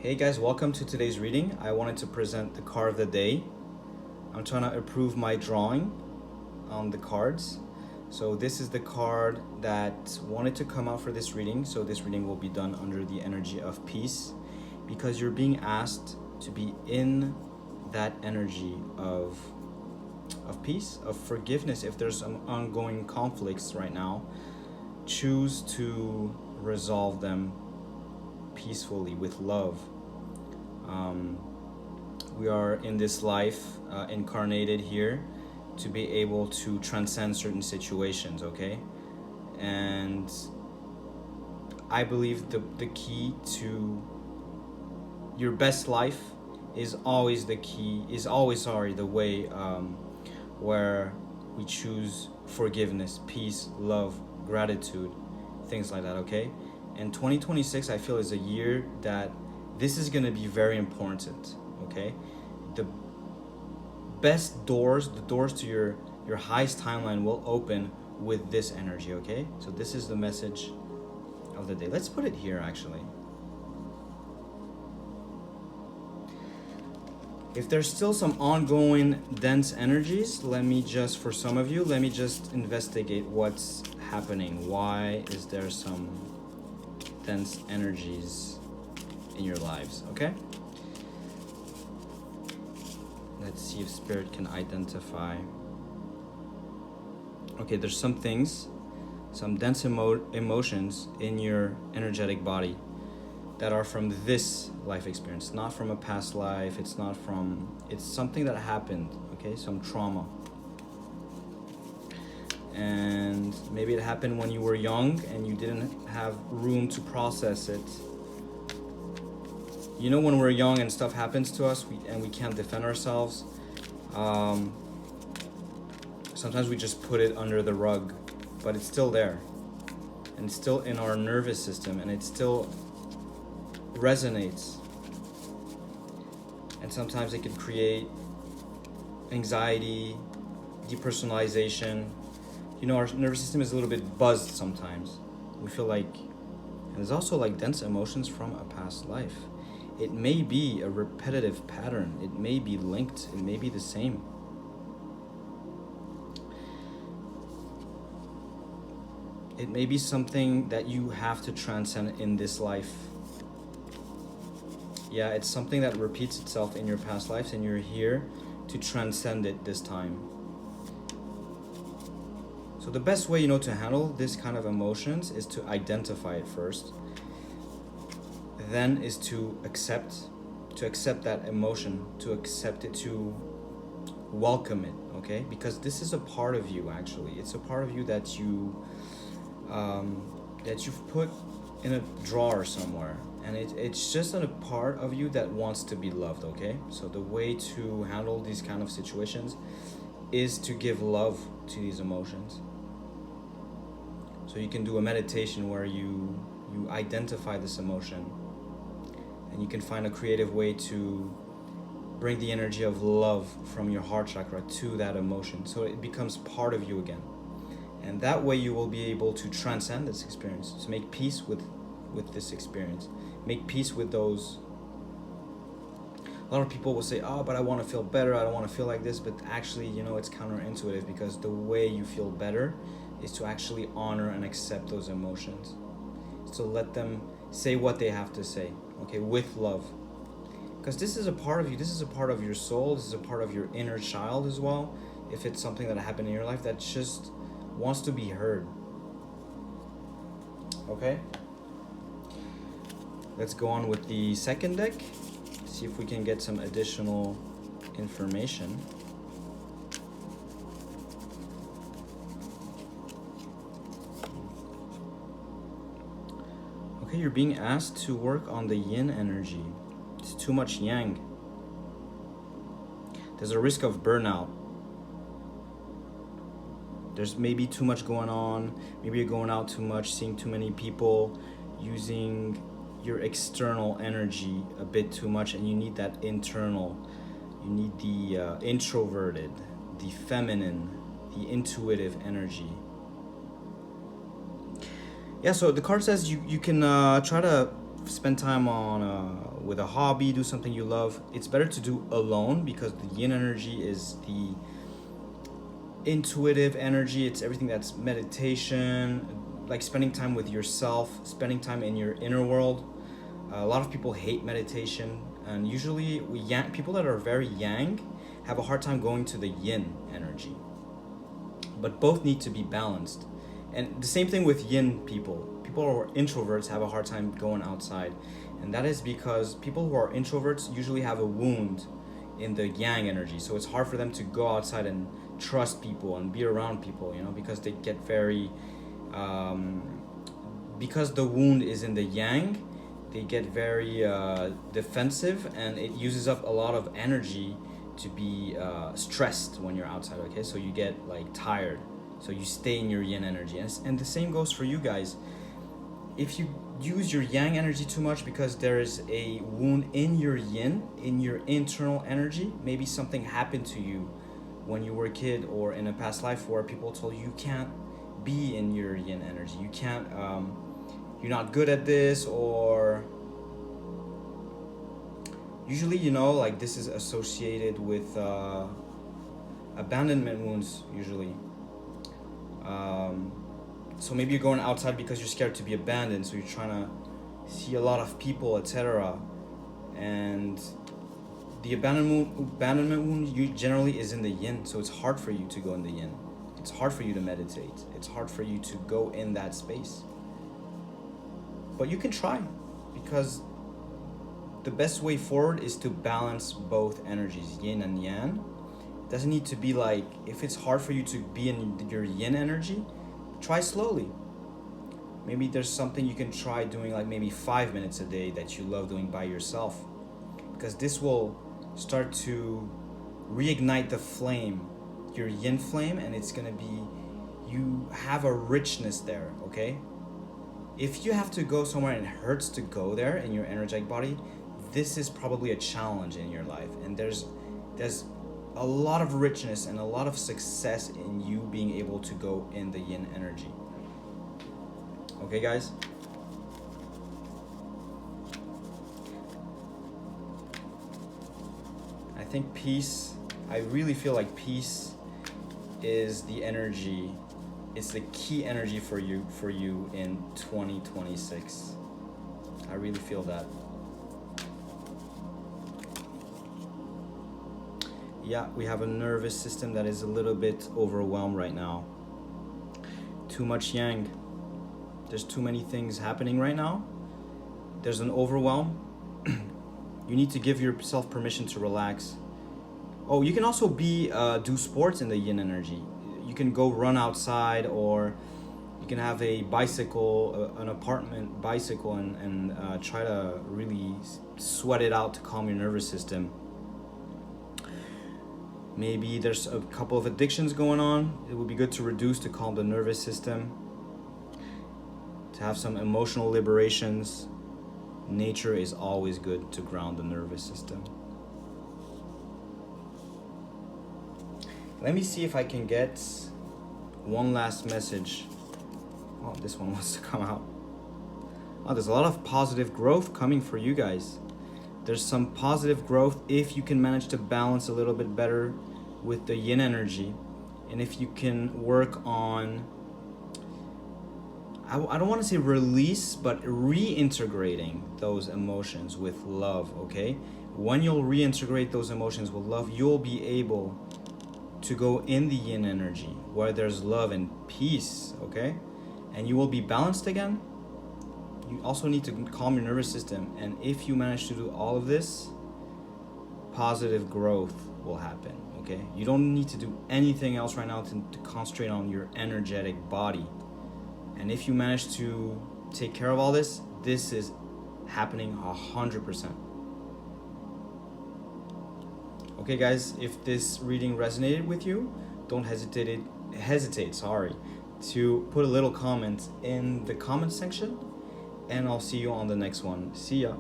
Hey guys, welcome to today's reading. I wanted to present the card of the day. I'm trying to improve my drawing on the cards. So this is the card that wanted to come out for this reading. So this reading will be done under the energy of peace because you're being asked to be in that energy of peace, of forgiveness. If there's some ongoing conflicts right now, choose to resolve them peacefully with love. We are in this life incarnated here to be able to transcend certain situations, okay? And I believe the key to your best life is always the way where we choose forgiveness, peace, love, gratitude, things like that, okay? And 2026, I feel, is a year that this is going to be very important, okay? The best doors, the doors to your highest timeline will open with this energy, okay? So this is the message of the day. Let's put it here, actually. If there's still some ongoing dense energies, for some of you, let me just investigate what's happening. Why is there some dense energies in your lives, okay? Let's see if Spirit can identify. Okay, there's some things, some dense emotions in your energetic body that are from this life experience, not from a past life. It's something that happened, okay? Some trauma. And maybe it happened when you were young and you didn't have room to process it. You know, when we're young and stuff happens to us and we can't defend ourselves, sometimes we just put it under the rug, but it's still there. And it's still in our nervous system, and it still resonates. And sometimes it can create anxiety, depersonalization. You know, our nervous system is a little bit buzzed sometimes. We feel like, and there's also like dense emotions from a past life. It may be a repetitive pattern. It may be linked. It may be the same. It may be something that you have to transcend in this life. Yeah, it's something that repeats itself in your past lives, and you're here to transcend it this time. So the best way, to handle this kind of emotions is to identify it first. Then is to accept that emotion, to accept it, to welcome it, okay? Because this is a part of you, actually. It's a part of you that you've put in a drawer somewhere, and it's just a part of you that wants to be loved, okay? So the way to handle these kind of situations is to give love to these emotions. So you can do a meditation where you identify this emotion, and you can find a creative way to bring the energy of love from your heart chakra to that emotion, so it becomes part of you again. And that way you will be able to transcend this experience, to make peace with this experience, make peace with those. A lot of people will say, oh, but I want to feel better, I don't want to feel like this, but actually, it's counterintuitive, because the way you feel better is to actually honor and accept those emotions. So let them say what they have to say, okay, with love. Because this is a part of you, this is a part of your soul, this is a part of your inner child as well. If it's something that happened in your life that just wants to be heard. Okay? Let's go on with the second deck. See if we can get some additional information. Okay, you're being asked to work on the yin energy. It's too much yang. There's a risk of burnout. There's maybe too much going on. Maybe you're going out too much, seeing too many people, using your external energy a bit too much, and you need that internal. You need the introverted, the feminine, the intuitive energy. Yeah, so the card says you can try to spend time on with a hobby, do something you love. It's better to do alone because the yin energy is the intuitive energy. It's everything that's meditation, like spending time with yourself, spending time in your inner world. A lot of people hate meditation, and usually people that are very yang have a hard time going to the yin energy. But both need to be balanced. And the same thing with yin people. People who are introverts have a hard time going outside. And that is because people who are introverts usually have a wound in the yang energy. So it's hard for them to go outside and trust people and be around people, because they get very, because the wound is in the yang, they get very defensive, and it uses up a lot of energy to be stressed when you're outside, okay? So you get like tired. So you stay in your yin energy. And the same goes for you guys. If you use your yang energy too much because there is a wound in your yin, in your internal energy, maybe something happened to you when you were a kid or in a past life where people told you can't be in your yin energy. You can't, you're not good at this, or usually, like this is associated with abandonment wounds usually. So maybe you're going outside because you're scared to be abandoned, so you're trying to see a lot of people, etc. And the abandonment wound generally is in the yin, so it's hard for you to go in the yin. It's hard for you to meditate. It's hard for you to go in that space. But you can try, because the best way forward is to balance both energies, yin and yang. It doesn't need to be like, if it's hard for you to be in your yin energy, try slowly. Maybe there's something you can try doing, like maybe 5 minutes a day that you love doing by yourself, because this will start to reignite the flame, your yin flame, and it's gonna be, you have a richness there, okay? If you have to go somewhere and it hurts to go there in your energetic body, this is probably a challenge in your life, and there's a lot of richness and a lot of success in you being able to go in the yin energy. Okay, guys? I think peace, I really feel like peace is the energy, it's the key energy for you in 2026. I really feel that. Yeah, we have a nervous system that is a little bit overwhelmed right now. Too much yang. There's too many things happening right now. There's an overwhelm. You need to give yourself permission to relax. Oh, you can also do sports in the yin energy. You can go run outside, or you can have a bicycle, an apartment bicycle, and try to really sweat it out to calm your nervous system. Maybe there's a couple of addictions going on. It would be good to reduce to calm the nervous system, to have some emotional liberations. Nature is always good to ground the nervous system. Let me see if I can get one last message. Oh, this one wants to come out. Oh, there's a lot of positive growth coming for you guys. There's some positive growth if you can manage to balance a little bit better with the yin energy, and if you can work on, I don't want to say release, but reintegrating those emotions with love, okay? When you'll reintegrate those emotions with love, you'll be able to go in the yin energy where there's love and peace, okay? And you will be balanced again. You also need to calm your nervous system, and if you manage to do all of this, positive growth will happen, okay? You don't need to do anything else right now to concentrate on your energetic body. And if you manage to take care of all this, this is happening 100%. Okay, guys, if this reading resonated with you, don't hesitate to put a little comment in the comment section, and I'll see you on the next one. See ya.